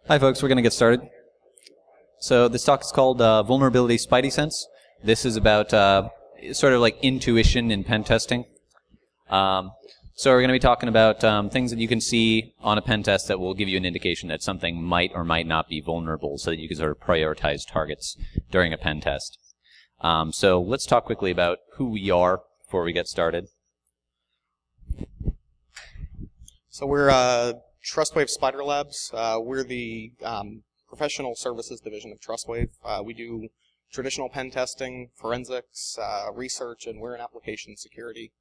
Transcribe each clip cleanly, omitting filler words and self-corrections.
Hi folks, we're going to get started. So this talk is called Vulnerability Spidey Sense. This is about sort of like intuition in pen testing. So we're going to be talking about things that you can see on a pen test that will give you an indication that something might or might not be vulnerable so that you can sort of prioritize targets during a pen test. So let's talk quickly about who we are before we get started. So we're TrustWave Spider Labs. We're the professional services division of TrustWave. We do traditional pen testing, forensics, research, and we're in application security.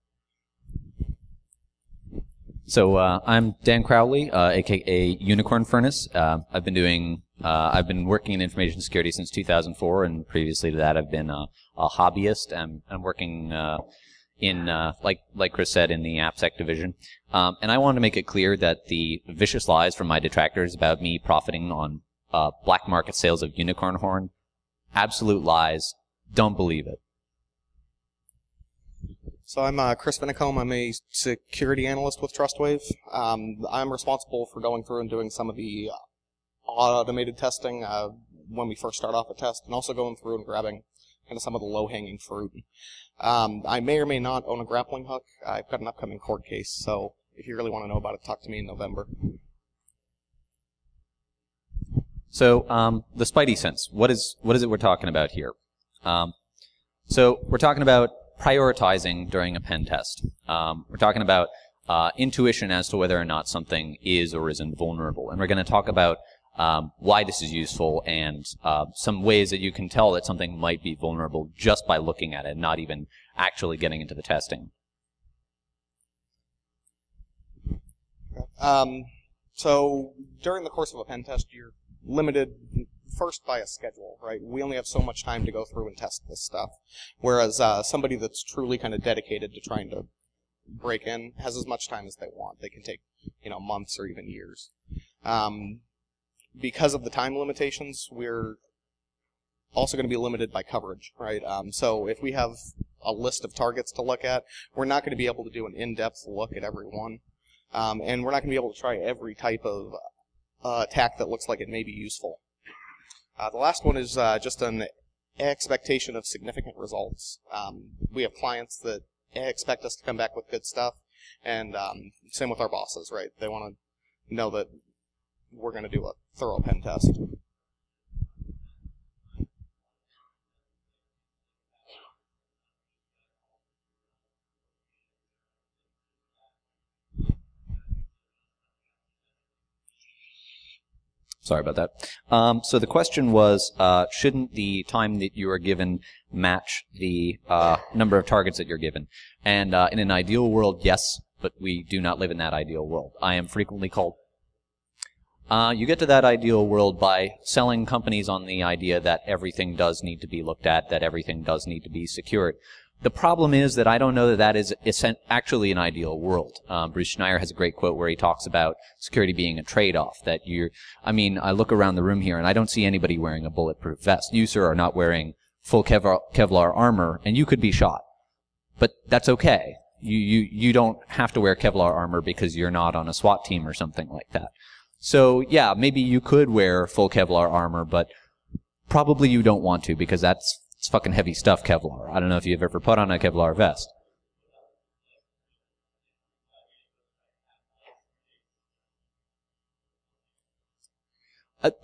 So I'm Dan Crowley, aka Unicorn Furnace. I've been working in information security since 2004, and previously to that, I've been a hobbyist. I'm working in, like Chris said, in the AppSec division. And I wanted to make it clear that the vicious lies from my detractors about me profiting on black market sales of unicorn horn, absolute lies. Don't believe it. So I'm Chris Vinecombe. I'm a security analyst with TrustWave. I'm responsible for going through and doing some of the automated testing when we first start off a test, and also going through and grabbing kind of some of the low-hanging fruit. I may or may not own a grappling hook. I've got an upcoming court case, so if you really want to know about it, talk to me in November. So the Spidey sense, what is it we're talking about here? So we're talking about prioritizing during a pen test. We're talking about intuition as to whether or not something is or isn't vulnerable, and we're going to talk about why this is useful and some ways that you can tell that something might be vulnerable just by looking at it, not even actually getting into the testing. So during the course of a pen test, you're limited first by a schedule, right? We only have so much time to go through and test this stuff, whereas somebody that's truly kind of dedicated to trying to break in has as much time as they want. They can take, months or even years. Because of the time limitations, we're also going to be limited by coverage, right? So if we have a list of targets to look at, we're not going to be able to do an in-depth look at every one. And we're not going to be able to try every type of attack that looks like it may be useful. The last one is just an expectation of significant results. We have clients that expect us to come back with good stuff, and same with our bosses, right? They want to know that we're going to do a thorough pen test. Sorry about that. So the question was, shouldn't the time that you are given match the number of targets that you're given? And in an ideal world, yes, but we do not live in that ideal world. I am frequently called. You get to that ideal world by selling companies on the idea that everything does need to be looked at, that everything does need to be secured. The problem is that I don't know that that is actually an ideal world. Bruce Schneier has a great quote where he talks about security being a trade-off. That I look around the room here and I don't see anybody wearing a bulletproof vest. You, sir, are not wearing full Kevlar armor, and you could be shot. But that's okay. You don't have to wear Kevlar armor because you're not on a SWAT team or something like that. So, yeah, maybe you could wear full Kevlar armor, but probably you don't want to because it's fucking heavy stuff, Kevlar. I don't know if you've ever put on a Kevlar vest.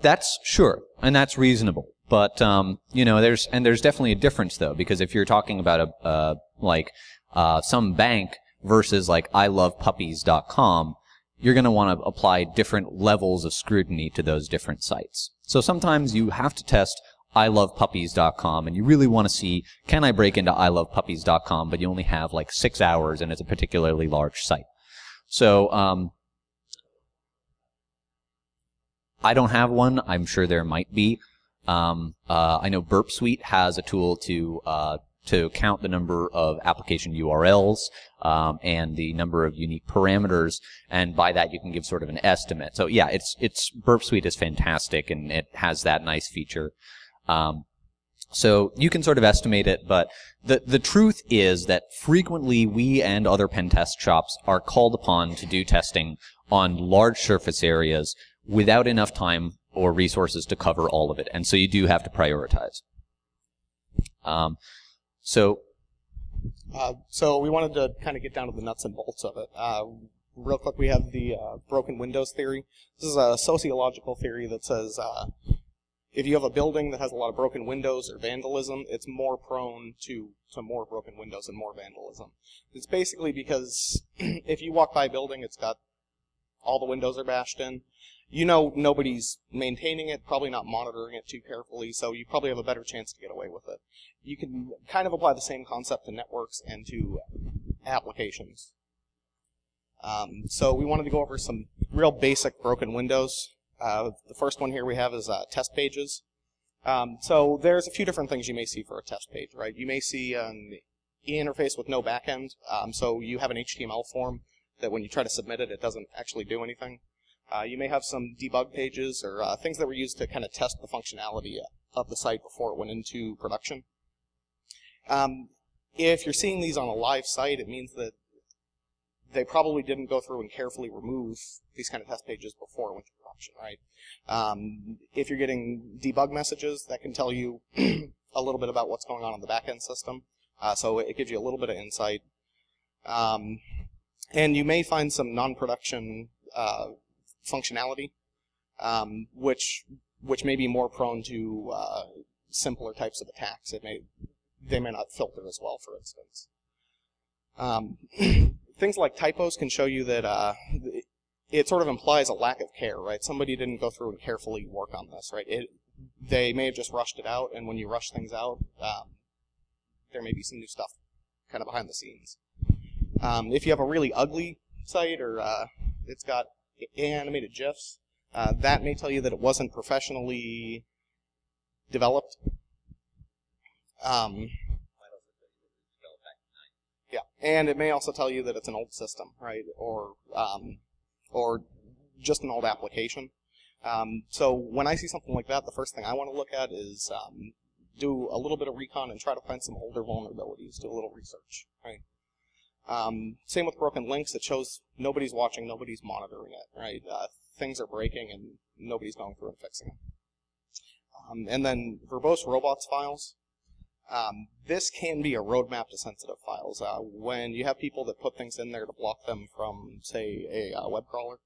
That's sure, and that's reasonable. But, there's definitely a difference, though, because if you're talking about some bank versus like ilovepuppies.com, you're going to want to apply different levels of scrutiny to those different sites. So sometimes you have to test ilovepuppies.com, and you really want to see, can I break into ilovepuppies.com, but you only have like 6 hours and it's a particularly large site. So I don't have one. I'm sure there might be. I know Burp Suite has a tool to count the number of application URLs and the number of unique parameters, and by that you can give sort of an estimate. So yeah, Burp Suite is fantastic, and it has that nice feature. So you can sort of estimate it, but the truth is that frequently we and other pen test shops are called upon to do testing on large surface areas without enough time or resources to cover all of it, and so you do have to prioritize. So we wanted to kind of get down to the nuts and bolts of it. Real quick, we have the broken windows theory. This is a sociological theory that says if you have a building that has a lot of broken windows or vandalism, it's more prone to more broken windows and more vandalism. It's basically because if you walk by a building, it's got all the windows are bashed in. You know nobody's maintaining it, probably not monitoring it too carefully, so you probably have a better chance to get away with it. You can kind of apply the same concept to networks and to applications. So we wanted to go over some real basic broken windows. The first one here we have is test pages. So there's a few different things you may see for a test page, right? You may see an interface with no backend, so you have an HTML form that when you try to submit it, it doesn't actually do anything. You may have some debug pages or things that were used to kind of test the functionality of the site before it went into production. If you're seeing these on a live site, it means that they probably didn't go through and carefully remove these kind of test pages before it went to production, right? If you're getting debug messages, that can tell you a little bit about what's going on in the back-end system. So it gives you a little bit of insight. And you may find some non-production functionality, which may be more prone to simpler types of attacks. They may not filter as well, for instance. Things like typos can show you that it sort of implies a lack of care, right? Somebody didn't go through and carefully work on this, right? They may have just rushed it out, and when you rush things out, there may be some new stuff kind of behind the scenes. If you have a really ugly site or it's got animated GIFs, that may tell you that it wasn't professionally developed. Yeah, and it may also tell you that it's an old system, right, or just an old application. So when I see something like that, the first thing I want to look at is do a little bit of recon and try to find some older vulnerabilities, do a little research, right? Same with broken links. It shows nobody's watching, nobody's monitoring it, right? Things are breaking and nobody's going through and fixing them. And then verbose robots files. This can be a roadmap to sensitive files. When you have people that put things in there to block them from, say, a web crawler,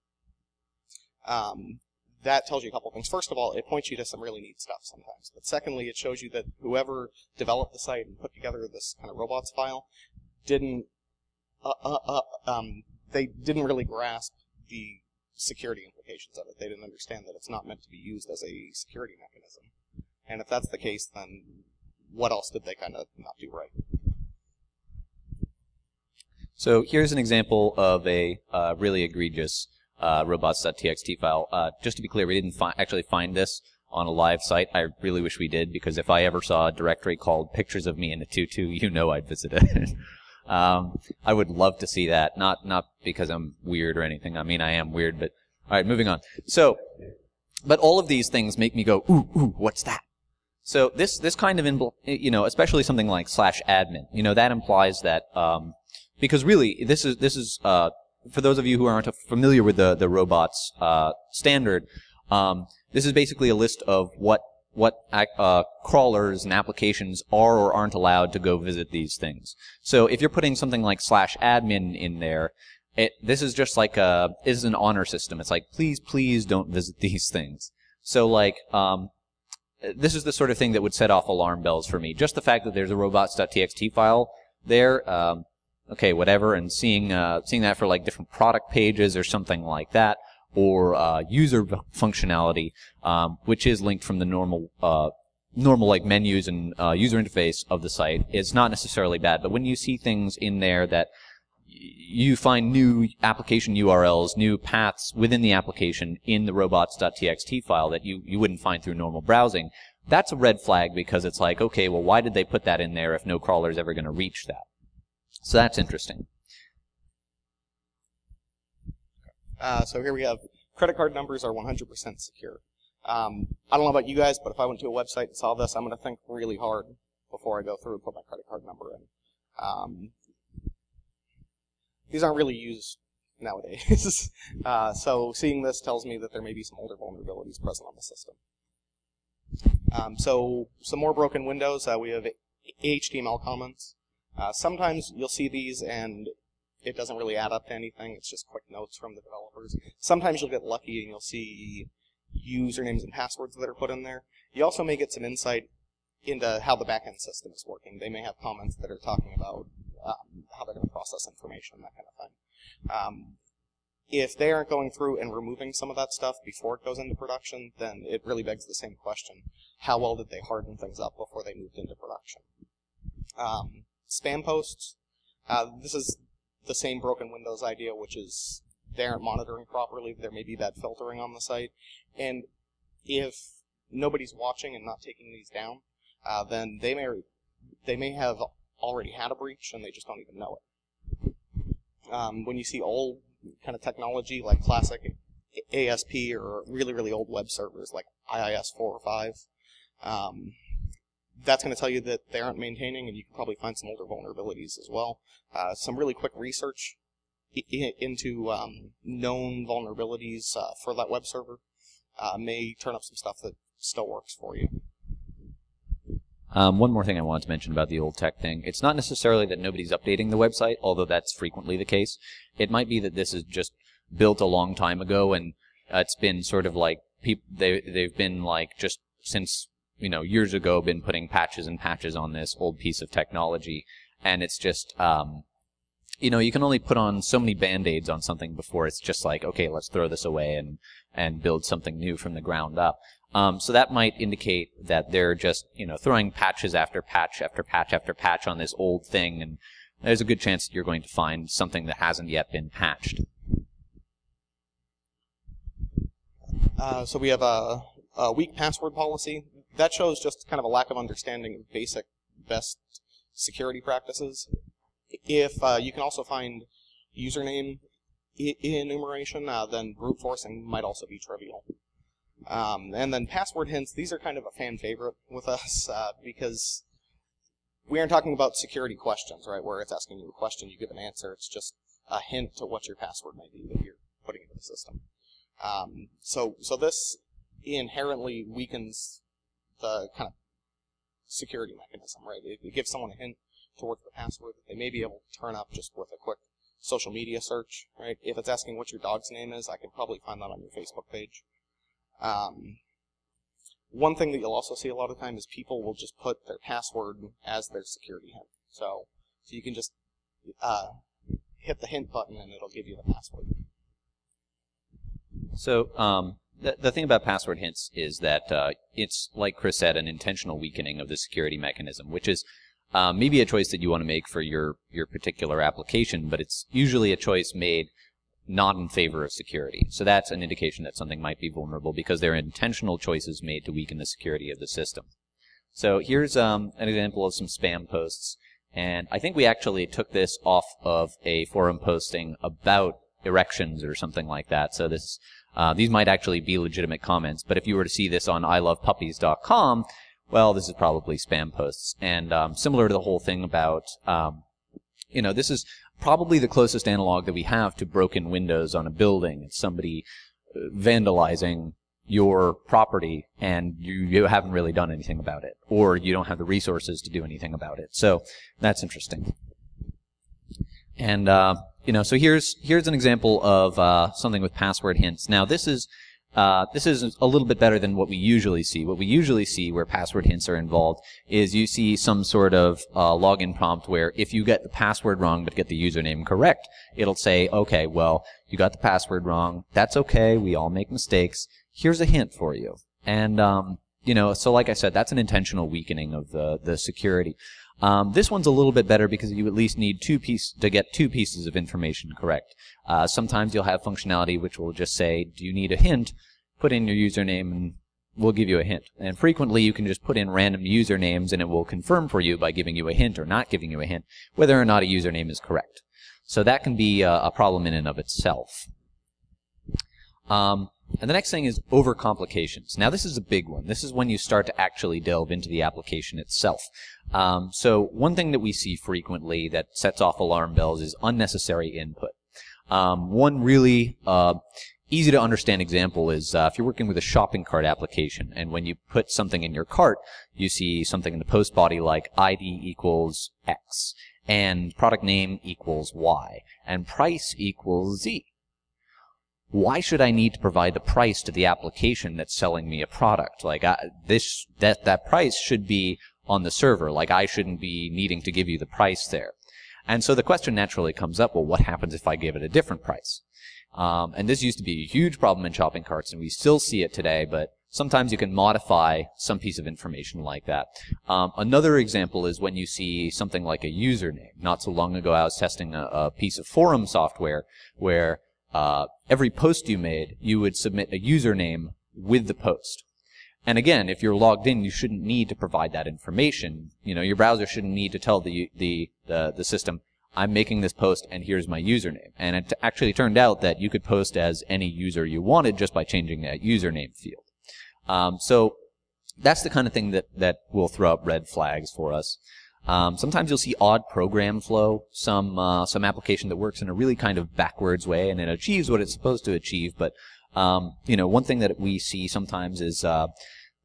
that tells you a couple things. First of all, it points you to some really neat stuff sometimes. But secondly, it shows you that whoever developed the site and put together this kind of robots file didn't they didn't really grasp the security implications of it. They didn't understand that it's not meant to be used as a security mechanism. And if that's the case, then what else did they kind of not do right? So here's an example of a really egregious robots.txt file. Just to be clear, we didn't actually find this on a live site. I really wish we did, because if I ever saw a directory called pictures of me in a tutu, you know I'd visit it. I would love to see that, not because I'm weird or anything. I mean, I am weird, but all right, moving on. So, but all of these things make me go, ooh, what's that? So this kind of, especially something like /admin, that implies that, because really, this is for those of you who aren't familiar with the robots standard, this is basically a list of what crawlers and applications are or aren't allowed to go visit these things. So if you're putting something like /admin in there, this is just like is an honor system. It's like, please don't visit these things. So like, this is the sort of thing that would set off alarm bells for me. Just the fact that there's a robots.txt file there, okay, whatever, and seeing that for like different product pages or something like that, or user functionality, which is linked from the normal like menus and user interface of the site, is not necessarily bad. But when you see things in there that you find new application URLs, new paths within the application in the robots.txt file that you wouldn't find through normal browsing, that's a red flag, because it's like, okay, well, why did they put that in there if no crawler is ever going to reach that? So that's interesting. So here we have credit card numbers are 100% secure. I don't know about you guys, but if I went to a website and saw this, I'm going to think really hard before I go through and put my credit card number in. These aren't really used nowadays. So seeing this tells me that there may be some older vulnerabilities present on the system. So some more broken windows. We have HTML comments. Sometimes you'll see these and it doesn't really add up to anything. It's just quick notes from the developers. Sometimes you'll get lucky and you'll see usernames and passwords that are put in there. You also may get some insight into how the backend system is working. They may have comments that are talking about how they're going to process information, that kind of thing. If they aren't going through and removing some of that stuff before it goes into production, then it really begs the same question. How well did they harden things up before they moved into production? Spam posts. This is the same broken windows idea, which is they aren't monitoring properly. There may be bad filtering on the site. And if nobody's watching and not taking these down, then they may have already had a breach and they just don't even know it. When you see old kind of technology like classic ASP or really, really old web servers like IIS 4 or 5, that's going to tell you that they aren't maintaining, and you can probably find some older vulnerabilities as well. Some really quick research into known vulnerabilities for that web server may turn up some stuff that still works for you. One more thing I wanted to mention about the old tech thing. It's not necessarily that nobody's updating the website, although that's frequently the case. It might be that this is just built a long time ago, and it's been sort of like they've been like just since years ago been putting patches and patches on this old piece of technology, and it's just you can only put on so many band-aids on something before it's just like, okay, let's throw this away and build something new from the ground up. So that might indicate that they're just, throwing patches after patch after patch after patch on this old thing, and there's a good chance that you're going to find something that hasn't yet been patched. So we have a weak password policy. That shows just kind of a lack of understanding of basic best security practices. If you can also find username enumeration, then brute forcing might also be trivial. And then password hints, these are kind of a fan favorite with us because we aren't talking about security questions, right, where it's asking you a question, you give an answer. It's just a hint to what your password might be that you're putting into the system. So this inherently weakens the kind of security mechanism, right? It gives someone a hint towards the password that they may be able to turn up just with a quick social media search, right? If it's asking what your dog's name is, I could probably find that on your Facebook page. One thing that you'll also see a lot of the time is people will just put their password as their security hint. So you can just hit the hint button and it'll give you the password. So the thing about password hints is that it's, like Chris said, an intentional weakening of the security mechanism, which is maybe a choice that you want to make for your particular application, but it's usually a choice made not in favor of security. So that's an indication that something might be vulnerable because there are intentional choices made to weaken the security of the system. So here's an example of some spam posts, and I think we actually took this off of a forum posting about erections or something like that. So this these might actually be legitimate comments, but if you were to see this on ilovepuppies.com, well, this is probably spam posts. And similar to the whole thing about, this is probably the closest analog that we have to broken windows on a building. It's somebody vandalizing your property and you haven't really done anything about it, or you don't have the resources to do anything about it. So that's interesting. And so here's an example of something with password hints. Now this is a little bit better than what we usually see. What we usually see where password hints are involved is you see some sort of login prompt where if you get the password wrong but get the username correct, it'll say, okay, well, you got the password wrong. That's okay. We all make mistakes. Here's a hint for you. And, so like I said, that's an intentional weakening of the security. This one's a little bit better because you at least need to get two pieces of information correct. Sometimes you'll have functionality which will just say, do you need a hint? Put in your username and we'll give you a hint. And frequently you can just put in random usernames and it will confirm for you by giving you a hint or not giving you a hint whether or not a username is correct. So that can be a problem in and of itself. And the next thing is overcomplications. Now this is a big one. This is when you start to actually delve into the application itself. So one thing that we see frequently that sets off alarm bells is unnecessary input. One really easy to understand example is if you're working with a shopping cart application, and when you put something in your cart, you see something in the post body like ID equals X, and product name equals Y, and price equals Z. Why should I need to provide the price to the application that's selling me a product? Like that price should be on the server. Like I shouldn't be needing to give you the price there. And so the question naturally comes up, well, what happens if I give it a different price? And this used to be a huge problem in shopping carts, and we still see it today, but sometimes you can modify some piece of information like that. Another example is when you see something like a username. Not so long ago, I was testing a piece of forum software where every post you made, you would submit a username with the post. And again, if you're logged in, you shouldn't need to provide that information. You know, your browser shouldn't need to tell the system, I'm making this post and here's my username. And it actually turned out that you could post as any user you wanted just by changing that username field. So that's the kind of thing that will throw up red flags for us. Sometimes you'll see odd program flow, some application that works in a really kind of backwards way and it achieves what it's supposed to achieve. But, you know, one thing that we see sometimes is,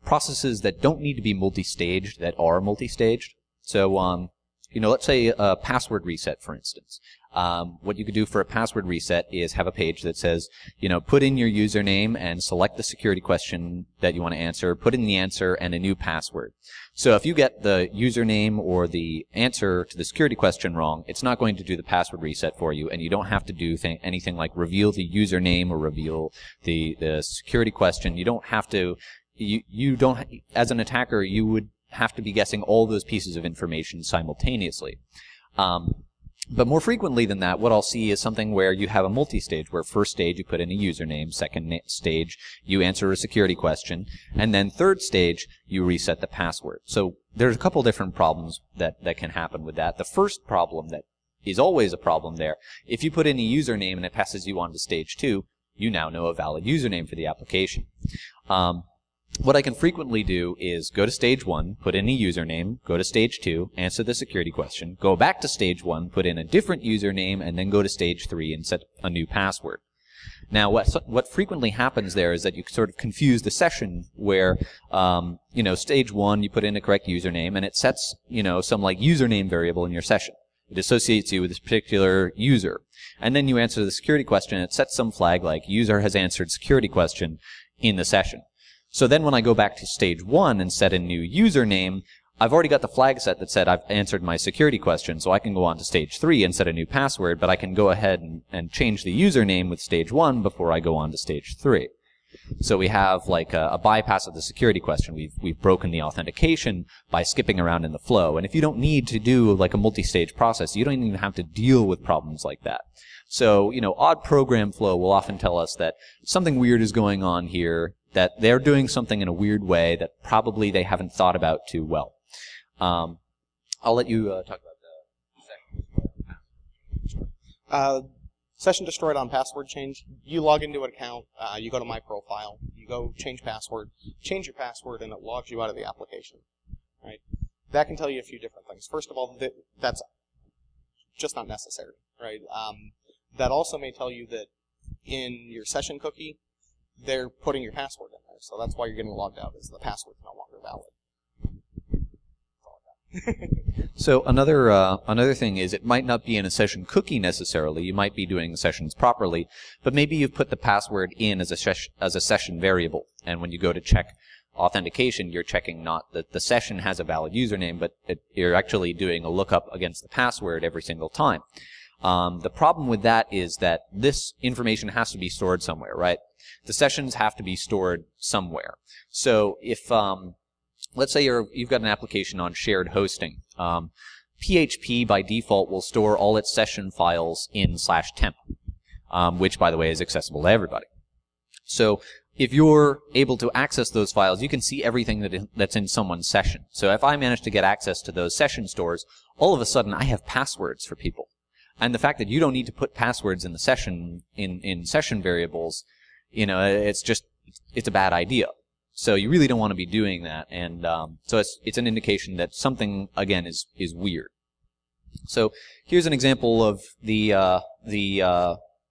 processes that don't need to be multi-staged that are multi-staged. So, you know, let's say a password reset, for instance. What you could do for a password reset is have a page that says, you know, put in your username and select the security question that you want to answer, put in the answer and a new password. So if you get the username or the answer to the security question wrong, it's not going to do the password reset for you, and you don't have to do anything like reveal the username or reveal the security question. You don't have to, you don't, as an attacker, you would have to be guessing all those pieces of information simultaneously. But more frequently than that, what I'll see is something where you have a multi-stage, where first stage you put in a username, second stage you answer a security question, and then third stage you reset the password. So there's a couple different problems that can happen with that. The first problem that is always a problem there, if you put in a username and it passes you on to stage 2, you now know a valid username for the application. What I can frequently do is go to stage 1, put in a username, go to stage 2, answer the security question, go back to stage 1, put in a different username, and then go to stage 3 and set a new password. Now, what frequently happens there is that you sort of confuse the session where, you know, stage 1, you put in a correct username, and it sets, you know, some like username variable in your session. It associates you with this particular user. And then you answer the security question, and it sets some flag like user has answered security question in the session. So then when I go back to stage 1 and set a new username, I've already got the flag set that said I've answered my security question, so I can go on to stage 3 and set a new password, but I can go ahead and change the username with stage 1 before I go on to stage 3. So we have like a bypass of the security question. We've broken the authentication by skipping around in the flow. And if you don't need to do like a multi-stage process, you don't even have to deal with problems like that. So, you know, odd program flow will often tell us that something weird is going on here, that they're doing something in a weird way that probably they haven't thought about too well. I'll let you talk about the Session destroyed on password change. You log into an account, you go to My Profile, you go change password, change your password, and it logs you out of the application. Right? That can tell you a few different things. First of all, that's just not necessary. Right? That also may tell you that in your session cookie, they're putting your password in there. So that's why you're getting logged out, is the password's no longer valid. So another thing is it might not be in a session cookie necessarily. You might be doing the sessions properly, but maybe you've put the password in as a session variable. And when you go to check authentication, you're checking not that the session has a valid username, but you're actually doing a lookup against the password every single time. The problem with that is that this information has to be stored somewhere, right? The sessions have to be stored somewhere. So if let's say you've got an application on shared hosting. PHP by default will store all its session files in /temp, which, by the way, is accessible to everybody. So if you're able to access those files, you can see everything that's in someone's session. So if I manage to get access to those session stores, all of a sudden I have passwords for people. And the fact that you don't need to put passwords in the session, in session variables, you know, it's a bad idea. So you really don't want to be doing that, and so it's an indication that something again is weird. So here's an example of the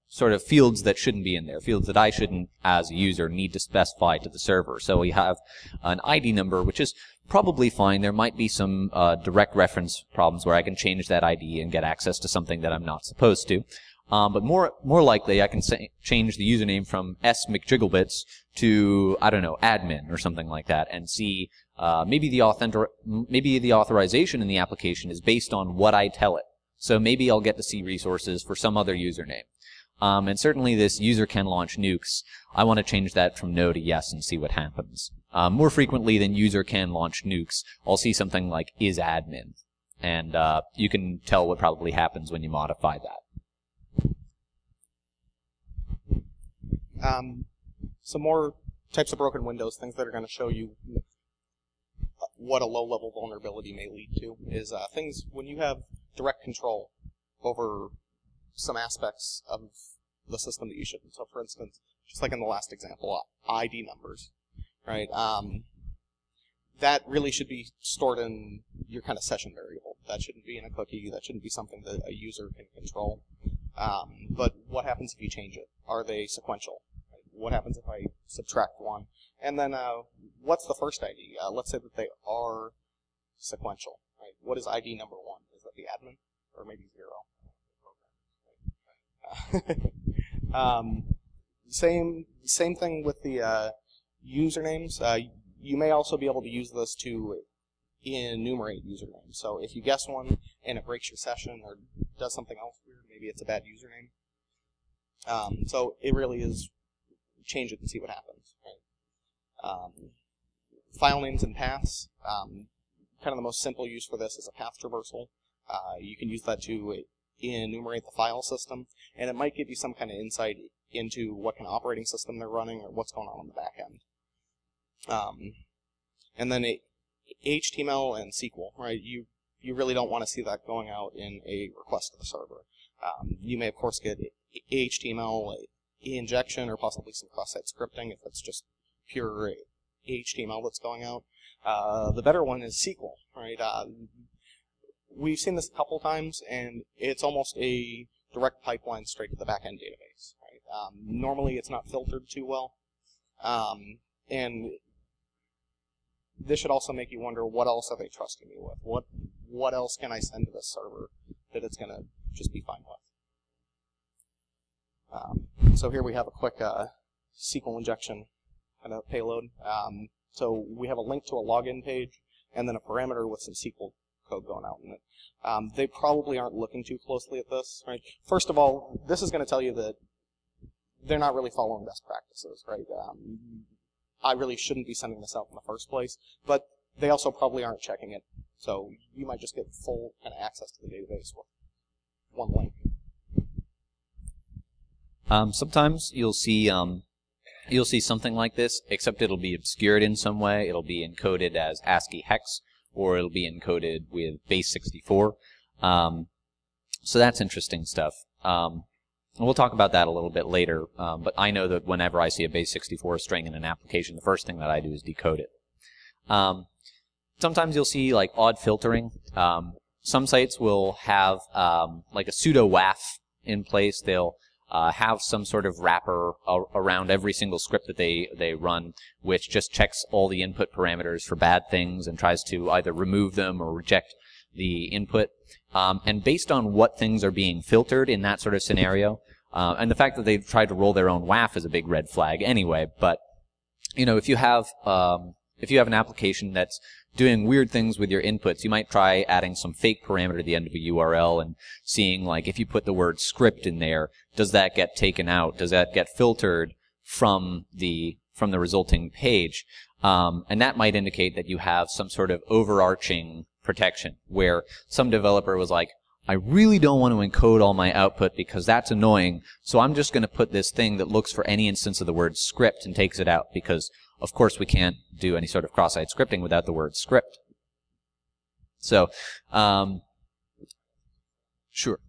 sort of fields that shouldn't be in there, fields that I shouldn't, as a user, need to specify to the server. So we have an ID number, which is probably fine. There might be some direct reference problems where I can change that ID and get access to something that I'm not supposed to. But more likely, I can change the username from smcjigglebits to, I don't know, admin or something like that, and see maybe the authorization in the application is based on what I tell it. So maybe I'll get to see resources for some other username. And certainly this user can launch nukes. I want to change that from no to yes and see what happens. More frequently than user can launch nukes, I'll see something like is admin. And you can tell what probably happens when you modify that. Some more types of broken windows, things that are going to show you what a low-level vulnerability may lead to, is things when you have direct control over some aspects of the system that you shouldn't. So, for instance, just like in the last example, ID numbers, right? That really should be stored in your kind of session variable. That shouldn't be in a cookie. That shouldn't be something that a user can control. But what happens if you change it? Are they sequential? Right? What happens if I subtract one? And then what's the first ID? Let's say that they are sequential. Right? What is ID number 1? Is that the admin? Or maybe 0? Same thing with the usernames. You may also be able to use this to enumerate usernames. So if you guess one and it breaks your session or does something else weird, maybe it's a bad username. So it really is change it and see what happens. Right? File names and paths. Kind of the most simple use for this is a path traversal. You can use that to enumerate the file system, and it might give you some kind of insight into what kind of operating system they're running or what's going on the back end. And then HTML and SQL, right? You really don't want to see that going out in a request to the server. You may, of course, get HTML injection or possibly some cross-site scripting if it's just pure HTML that's going out. The better one is SQL, right? We've seen this a couple times, and it's almost a direct pipeline straight to the back-end database. Right? Normally, it's not filtered too well, and this should also make you wonder, what else are they trusting me with? What else can I send to this server that it's going to just be fine with? So here we have a quick SQL injection kind of payload. So we have a link to a login page, and then a parameter with some SQL code going out in it. They probably aren't looking too closely at this, right? First of all, this is going to tell you that they're not really following best practices, right? I really shouldn't be sending this out in the first place, but they also probably aren't checking it. So you might just get full kind of access to the database with one link. Sometimes you'll see something like this, except it'll be obscured in some way. It'll be encoded as ASCII hex, or it'll be encoded with base 64. So that's interesting stuff. And we'll talk about that a little bit later, but I know that whenever I see a base 64 string in an application, the first thing that I do is decode it. Sometimes you'll see like odd filtering. Some sites will have like a pseudo WAF in place. They'll have some sort of wrapper around every single script that they run, which just checks all the input parameters for bad things and tries to either remove them or reject the input. And based on what things are being filtered in that sort of scenario, and the fact that they've tried to roll their own WAF is a big red flag anyway. But you know, if you have an application that's doing weird things with your inputs, you might try adding some fake parameter to the end of a URL and seeing, like, if you put the word script in there, does that get taken out? Does that get filtered from the resulting page? And that might indicate that you have some sort of overarching protection where some developer was like, I really don't want to encode all my output because that's annoying, so I'm just going to put this thing that looks for any instance of the word script and takes it out because, of course, we can't do any sort of cross-site scripting without the word script. So, sure.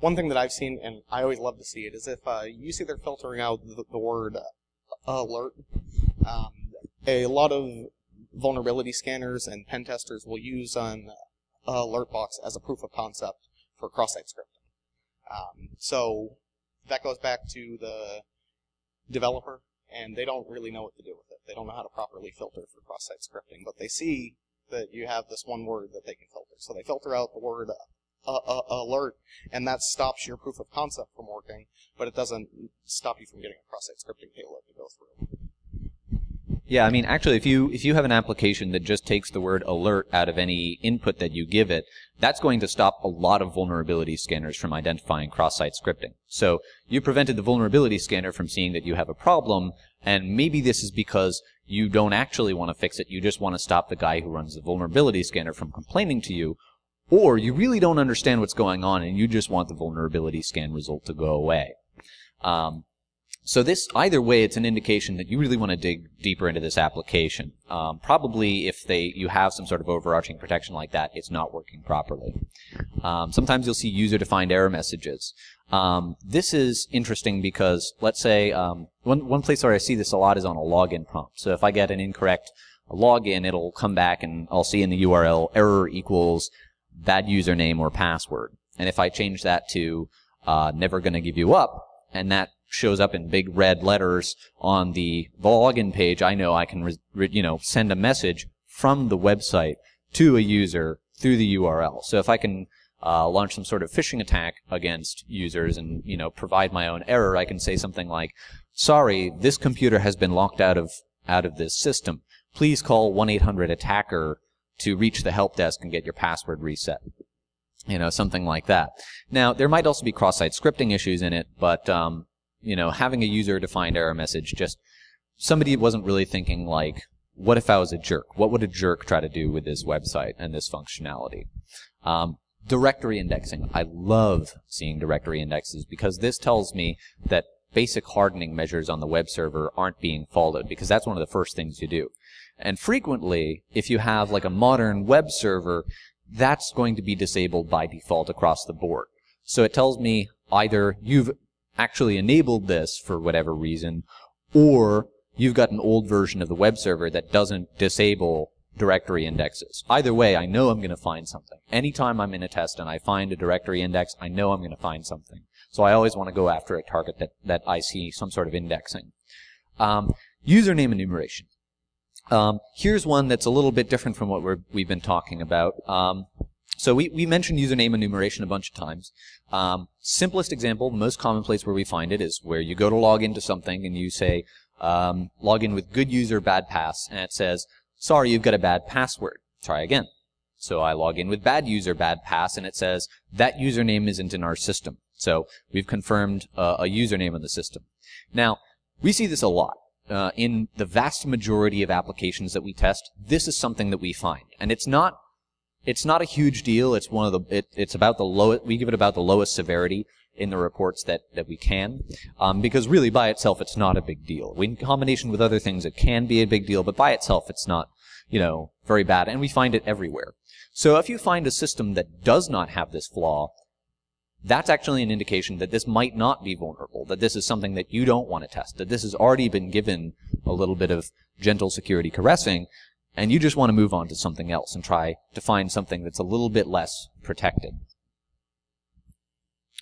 One thing that I've seen, and I always love to see it, is if you see they're filtering out the word alert. A lot of vulnerability scanners and pen testers will use an alert box as a proof of concept for cross-site scripting. So that goes back to the developer, and they don't really know what to do with it. They don't know how to properly filter for cross-site scripting, but they see that you have this one word that they can filter. So they filter out the word alert, and that stops your proof of concept from working, but it doesn't stop you from getting a cross-site scripting payload to go through. Yeah, I mean, actually, if you have an application that just takes the word alert out of any input that you give it, that's going to stop a lot of vulnerability scanners from identifying cross-site scripting. So you prevented the vulnerability scanner from seeing that you have a problem, and maybe this is because you don't actually want to fix it. You just want to stop the guy who runs the vulnerability scanner from complaining to you, or you really don't understand what's going on and you just want the vulnerability scan result to go away. So this, either way, it's an indication that you really want to dig deeper into this application. Probably if you have some sort of overarching protection like that, it's not working properly. Sometimes you'll see user-defined error messages. This is interesting because, let's say, one place where I see this a lot is on a login prompt. So if I get an incorrect login, it'll come back and I'll see in the URL error equals bad username or password. And if I change that to never gonna give you up, and that shows up in big red letters on the login page, I know I can send a message from the website to a user through the URL. So if I can launch some sort of phishing attack against users and provide my own error, I can say something like, sorry, this computer has been locked out of this system. Please call 1-800-ATTACKER to reach the help desk and get your password reset. Something like that. Now, there might also be cross-site scripting issues in it, but having a user-defined error message, just somebody wasn't really thinking like, what if I was a jerk? What would a jerk try to do with this website and this functionality? Directory indexing. I love seeing directory indexes because this tells me that basic hardening measures on the web server aren't being followed, because that's one of the first things you do. And frequently, if you have like a modern web server, that's going to be disabled by default across the board. So it tells me either you've actually enabled this for whatever reason, or you've got an old version of the web server that doesn't disable directory indexes. Either way, I know I'm going to find something. Anytime I'm in a test and I find a directory index, I know I'm going to find something. So I always want to go after a target that I see some sort of indexing. Username enumeration. Here's one that's a little bit different from what we've been talking about. So we mentioned username enumeration a bunch of times. Simplest example, most common place where we find it is where you go to log into something and you say, log in with good user, bad pass, and it says, sorry, you've got a bad password. Try again. So I log in with bad user, bad pass, and it says, that username isn't in our system. So we've confirmed a username in the system. Now, we see this a lot. In the vast majority of applications that we test, this is something that we find. And it's not a huge deal. It's it's about the lowest, we give it about the lowest severity in the reports that we can, because really by itself it's not a big deal. In combination with other things it can be a big deal, but by itself it's not, very bad, and we find it everywhere. So if you find a system that does not have this flaw, that's actually an indication that this might not be vulnerable, that this is something that you don't want to test, that this has already been given a little bit of gentle security caressing, and you just want to move on to something else and try to find something that's a little bit less protected.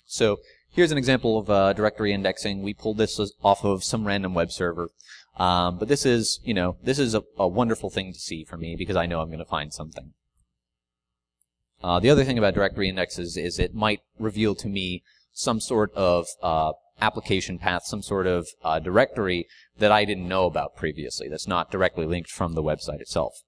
So here's an example of directory indexing. We pulled this off of some random web server, but this is a wonderful thing to see for me because I know I'm going to find something. The other thing about directory indexes is it might reveal to me some sort of application path, some sort of directory that I didn't know about previously, that's not directly linked from the website itself.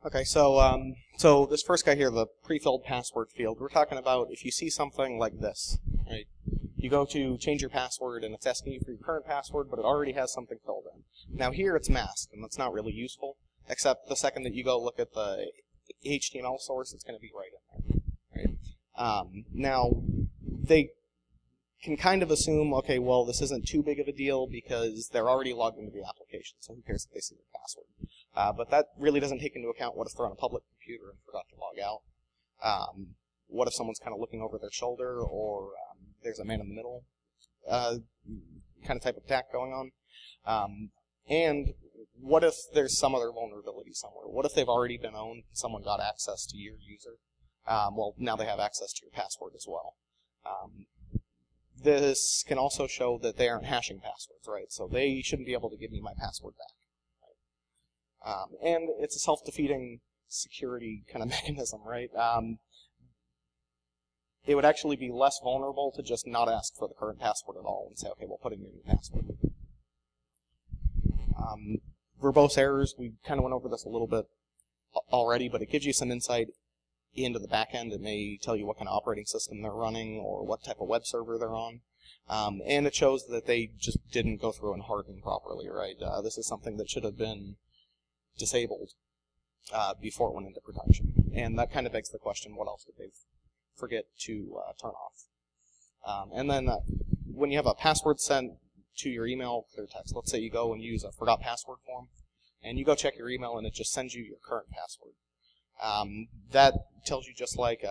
Okay, so this first guy here, the prefilled password field, we're talking about if you see something like this, right? You go to change your password and it's asking you for your current password, but it already has something filled in. Now here it's masked, and that's not really useful, except the second that you go look at the HTML source, it's going to be right in there, right? Now, they can kind of assume, okay, well, this isn't too big of a deal because they're already logged into the application, so who cares if they see their password? But that really doesn't take into account what if they're on a public computer and forgot to log out. What if someone's kind of looking over their shoulder, or there's a man-in-the-middle kind of type of attack going on? And what if there's some other vulnerability somewhere? What if they've already been owned and someone got access to your user? well, now they have access to your password as well. This can also show that they aren't hashing passwords, right? So they shouldn't be able to give me my password back. Right? And it's a self-defeating security kind of mechanism, right? It would actually be less vulnerable to just not ask for the current password at all and say, okay, we'll put in your new password. Verbose errors, we kind of went over this a little bit already, but it gives you some insight into the back end. It may tell you what kind of operating system they're running or what type of web server they're on. And it shows that they just didn't go through and harden properly, right? This is something that should have been disabled before it went into production. And that kind of begs the question, what else did they forget to turn off? And then when you have a password sent to your email, cleartext, let's say you go and use a forgot password form, and you go check your email and it just sends you your current password. That tells you, just like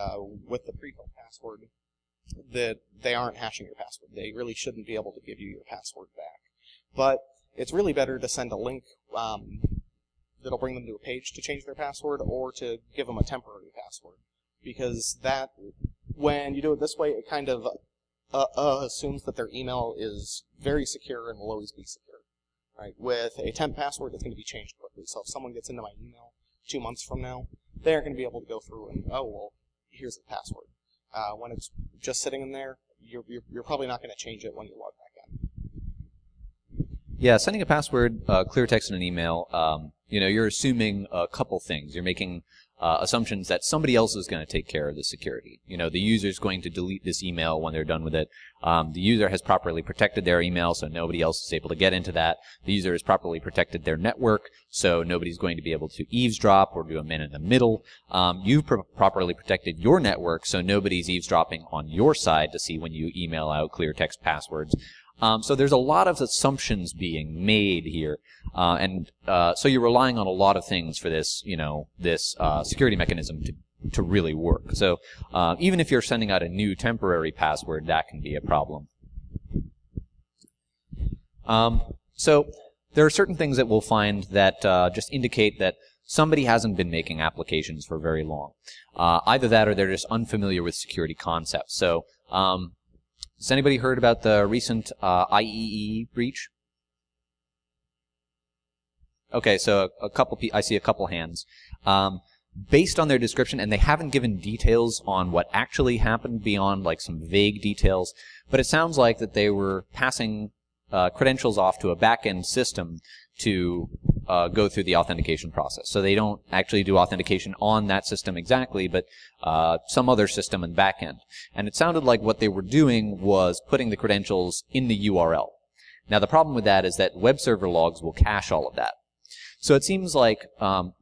with the prefilled password, that they aren't hashing your password. They really shouldn't be able to give you your password back. But it's really better to send a link that'll bring them to a page to change their password, or to give them a temporary password. Because that, when you do it this way, it kind of assumes that their email is very secure and will always be secure. Right? With a temp password, it's going to be changed quickly. So if someone gets into my email 2 months from now, they aren't going to be able to go through and, oh, well, here's the password. When it's just sitting in there, you're probably not going to change it when you log back in. Yeah, sending a password, clear text in an email, you're assuming a couple things. You're making assumptions that somebody else is going to take care of the security. The user is going to delete this email when they're done with it. The user has properly protected their email, so nobody else is able to get into that. The user has properly protected their network, so nobody's going to be able to eavesdrop or do a man in the middle. You've properly protected your network, so nobody's eavesdropping on your side to see when you email out clear text passwords. So there's a lot of assumptions being made here, so you're relying on a lot of things for this, this security mechanism to really work. So even if you're sending out a new temporary password, that can be a problem. So there are certain things that we'll find that just indicate that somebody hasn't been making applications for very long. Either that, or they're just unfamiliar with security concepts. So has anybody heard about the recent IEE breach? Okay, so I see a couple hands. Based on their description, and they haven't given details on what actually happened beyond like some vague details, but it sounds like that they were passing credentials off to a back-end system to go through the authentication process. So they don't actually do authentication on that system exactly, but some other system in back end. And it sounded like what they were doing was putting the credentials in the URL. Now the problem with that is that web server logs will cache all of that. So it seems like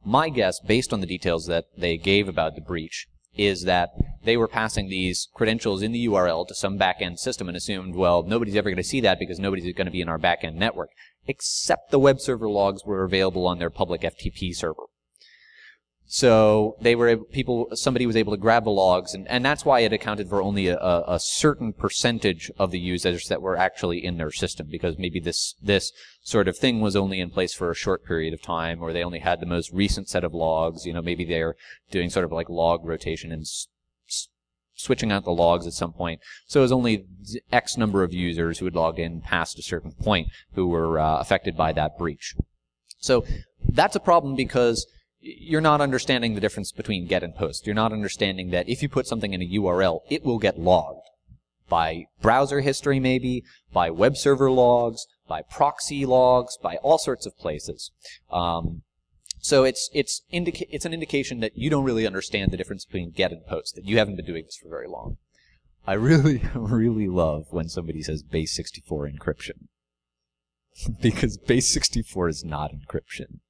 my guess, based on the details that they gave about the breach, is that they were passing these credentials in the URL to some back-end system and assumed, well, nobody's ever going to see that because nobody's going to be in our back-end network, except the web server logs were available on their public FTP server. So somebody was able to grab the logs, and that's why it accounted for only a certain percentage of the users that were actually in their system, because maybe this sort of thing was only in place for a short period of time, or they only had the most recent set of logs. Maybe they're doing sort of like log rotation and switching out the logs at some point. So it was only X number of users who had logged in past a certain point who were affected by that breach. So that's a problem because you're not understanding the difference between get and post. You're not understanding that if you put something in a URL, it will get logged by browser history maybe, by web server logs, by proxy logs, by all sorts of places. So it's an indication that you don't really understand the difference between get and post, that you haven't been doing this for very long. I really, really love when somebody says base 64 encryption. Because base 64 is not encryption.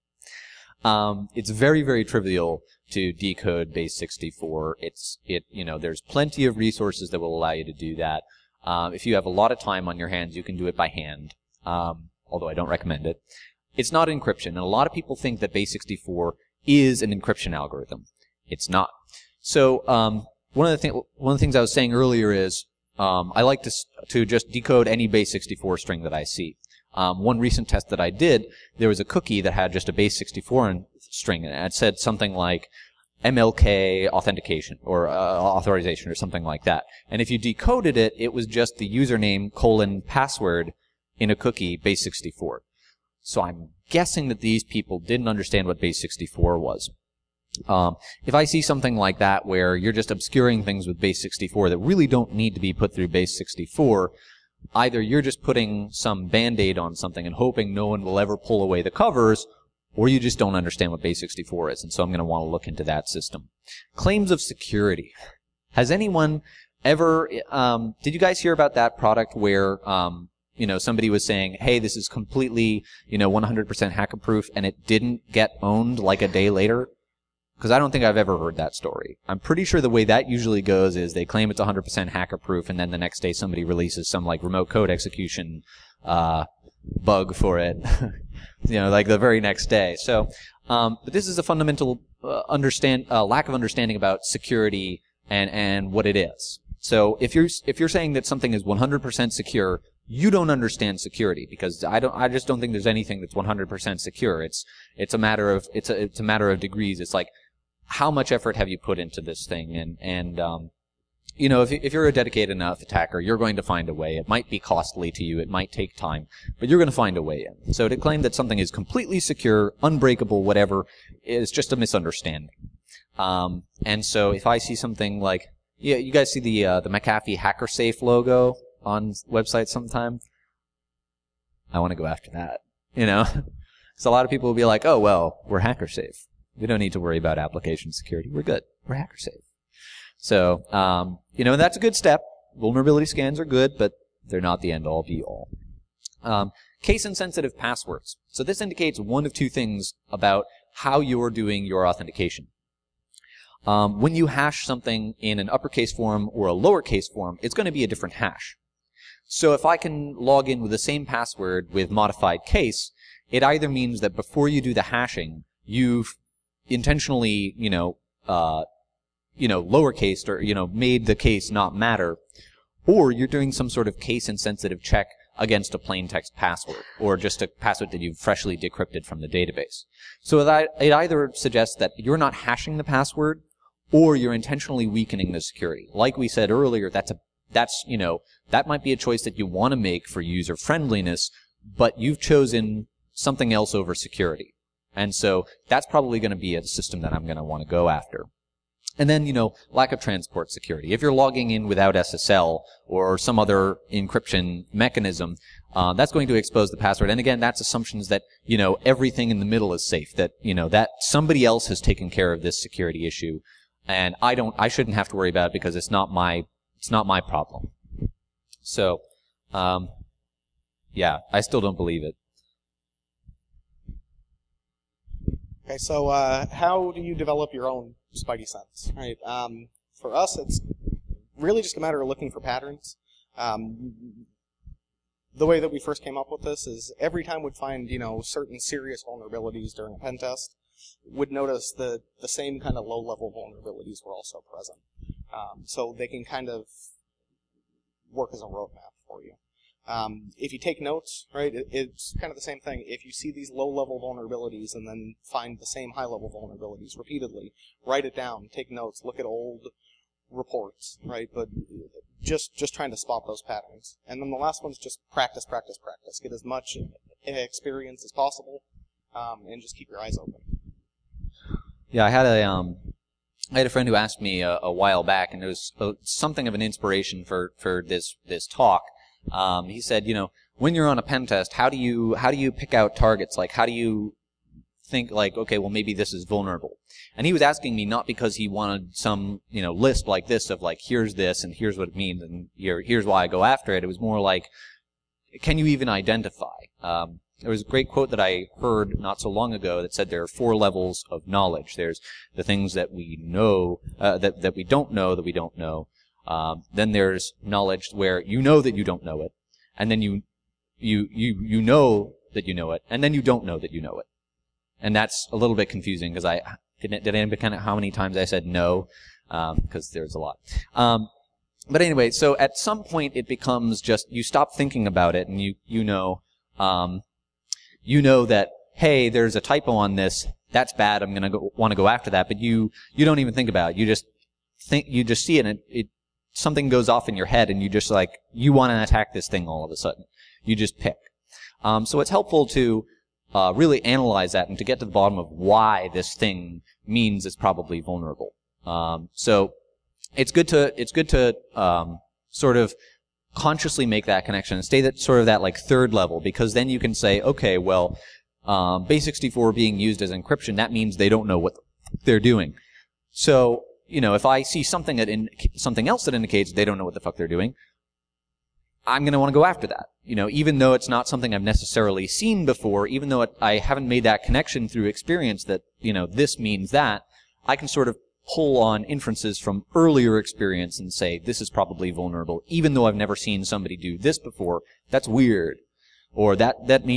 It's very, very trivial to decode base 64. There's plenty of resources that will allow you to do that. If you have a lot of time on your hands, you can do it by hand, although I don't recommend it. It's not encryption, and a lot of people think that base 64 is an encryption algorithm. It's not. So one of the things I was saying earlier is I like to just decode any base 64 string that I see. One recent test that I did, there was a cookie that had just a base 64 string, and it said something like, MLK authentication or authorization or something like that. And if you decoded it, it was just the username :password in a cookie base64. So I'm guessing that these people didn't understand what base64 was. If I see something like that where you're just obscuring things with base64 that really don't need to be put through base64, either you're just putting some band-aid on something and hoping no one will ever pull away the covers, or you just don't understand what base64 is, and so I'm going to want to look into that system. Claims of security. Has anyone ever, did you guys hear about that product where, somebody was saying, hey, this is completely, 100% hacker-proof, and it didn't get owned like a day later? Because I don't think I've ever heard that story. I'm pretty sure the way that usually goes is they claim it's 100% hacker-proof, and then the next day somebody releases some like remote code execution bug for it, like the very next day. So, but this is a fundamental lack of understanding about security and what it is. So if you're saying that something is 100% secure, you don't understand security, because I just don't think there's anything that's 100% secure. It's a matter of degrees. It's like, how much effort have you put into this thing? And if you're a dedicated enough attacker, you're going to find a way. It might be costly to you. It might take time, but you're going to find a way in. So to claim that something is completely secure, unbreakable, whatever, is just a misunderstanding. And so if I see something like, you guys see the McAfee HackerSafe logo on websites sometime? I want to go after that, So a lot of people will be like, oh, well, we're HackerSafe. We don't need to worry about application security. We're good. We're HackerSafe. So, and that's a good step. Vulnerability scans are good, but they're not the end-all, be-all. Case-insensitive passwords. So this indicates one of two things about how you're doing your authentication. When you hash something in an uppercase form or a lowercase form, it's going to be a different hash. So if I can log in with the same password with modified case, it either means that before you do the hashing, you've intentionally, lowercased or, made the case not matter, or you're doing some sort of case-insensitive check against a plain text password, or just a password that you've freshly decrypted from the database. So it either suggests that you're not hashing the password, or you're intentionally weakening the security. Like we said earlier, that might be a choice that you want to make for user friendliness, but you've chosen something else over security. And so that's probably going to be a system that I'm going to want to go after. And then, lack of transport security. If you're logging in without SSL or some other encryption mechanism, that's going to expose the password. And again, that's assumptions that, everything in the middle is safe, that, that somebody else has taken care of this security issue. And I shouldn't have to worry about it because it's not my problem. So, yeah, I still don't believe it. Okay, so how do you develop your own Spidey sense? Right. For us, it's really just a matter of looking for patterns. The way that we first came up with this is every time we'd find, certain serious vulnerabilities during a pen test, would notice the same kind of low-level vulnerabilities were also present. So they can kind of work as a roadmap for you. If you take notes, right, it's kind of the same thing. If you see these low-level vulnerabilities and then find the same high-level vulnerabilities repeatedly, write it down, take notes, look at old reports, right? But just trying to spot those patterns. And then the last one's just practice, practice, practice. Get as much experience as possible, and just keep your eyes open. Yeah, I had a friend who asked me a while back, and it was something of an inspiration for this talk. He said, when you're on a pen test, how do you pick out targets? Like, how do you think, like, okay, well, maybe this is vulnerable? And he was asking me not because he wanted some, list like this of like, here's this and here's what it means and here's why I go after it. It was more like, can you even identify? There was a great quote that I heard not so long ago that said there are 4 levels of knowledge. There's the things that we know, that we don't know that we don't know. Then there's knowledge where you know that you don't know it, and then you know that you know it, and then you don't know that you know it. And that's a little bit confusing because did anybody kind of how many times I said no? Because there's a lot. But anyway, so at some point it becomes just you stop thinking about it, and you know that, hey, there's a typo on this. that's bad. I'm going to want to go after that. But you don't even think about it. You just see it, and something goes off in your head, and you just like, you want to attack this thing all of a sudden. You just pick. So it's helpful to really analyze that and to get to the bottom of why this thing means it's probably vulnerable. So it's good to sort of consciously make that connection and stay that like third level, because then you can say, okay, well, base64 being used as encryption, that means they don't know what they're doing. So, if I see something else that indicates they don't know what the fuck they're doing, I'm going to want to go after that. Even though it's not something I've necessarily seen before, even though I haven't made that connection through experience that, this means that, I can sort of pull on inferences from earlier experience and say, this is probably vulnerable. Even though I've never seen somebody do this before, that's weird. Or that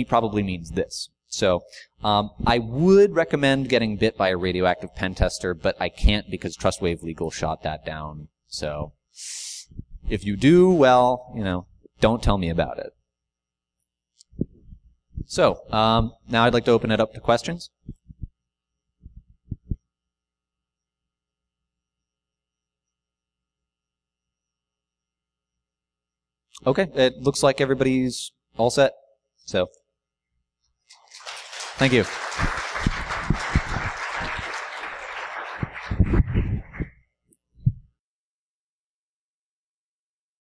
probably means this. So, I would recommend getting bit by a radioactive pen tester, but I can't because Trustwave Legal shot that down. So, if you do, well, don't tell me about it. So, now I'd like to open it up to questions. Okay, it looks like everybody's all set. So, thank you.